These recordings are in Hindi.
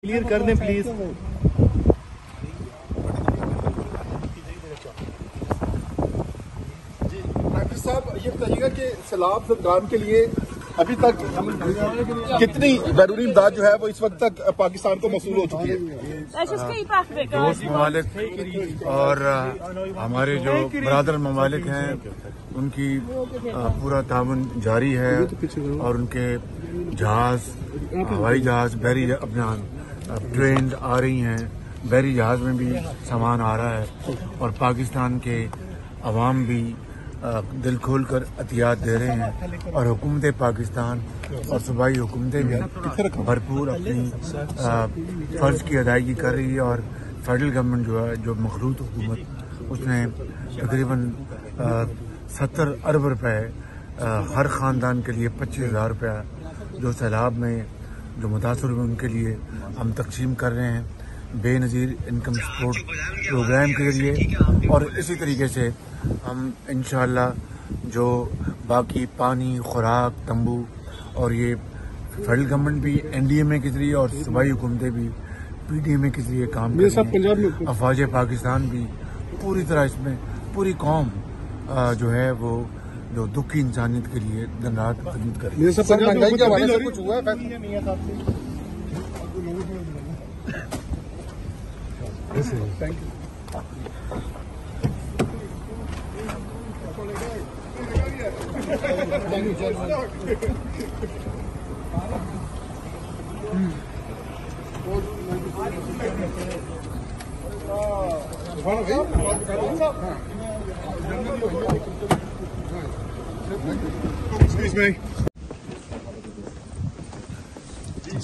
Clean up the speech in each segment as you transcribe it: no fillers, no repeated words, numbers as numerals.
क्लियर कर दें प्लीज। डॉक्टर साहब ये बताइएगा कि सैलाब ज़दगान के लिए अभी तक कितनी बैरूनी इमदाद जो है वो इस वक्त तक पाकिस्तान को मौसूल हो चुकी है? दोस्त ममालिक और हमारे जो बरादर ममालिक हैं उनकी पूरा ताउन जारी है और उनके जहाज, हवाई जहाज, बहरी अपना ट्रेन आ रही हैं, बहरी जहाज में भी सामान आ रहा है और पाकिस्तान के अवाम भी दिल खोल कर एहतियात दे रहे हैं और हुकूमत पाकिस्तान और सूबाई हुकूमतें भी भरपूर अपनी फ़र्ज की अदायगी कर रही है और फेडरल गवर्नमेंट जो है, जो मखलूत हुकूमत, उसने तकरीबन 70 अरब रुपए हर ख़ानदान के लिए 25,000 रुपया जो सैलाब में जो मुतासर हुए उनके लिए हम तकसीम कर रहे हैं बेनज़ीर इनकम सपोर्ट प्रोग्राम के जरिए। और इसी तरीके से हम इंशाअल्लाह जो बाकी पानी, खुराक, तंबू और ये फेडरल गवर्नमेंट भी NDMA के जरिए और सूबाई हुकूमतें भी PDMA के जरिए काम कर रही हैं। अफवाज पाकिस्तान भी पूरी तरह इसमें पूरी कौम जो है वो जो दुखी इंसानियत के लिए दिन रात खिदमत कर रही है। Excuse me.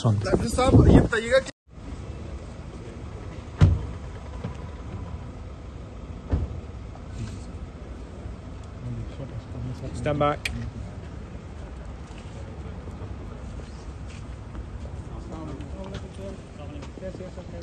डॉक्टर साहब ये बताइएगा कि Stand back. Yes, okay.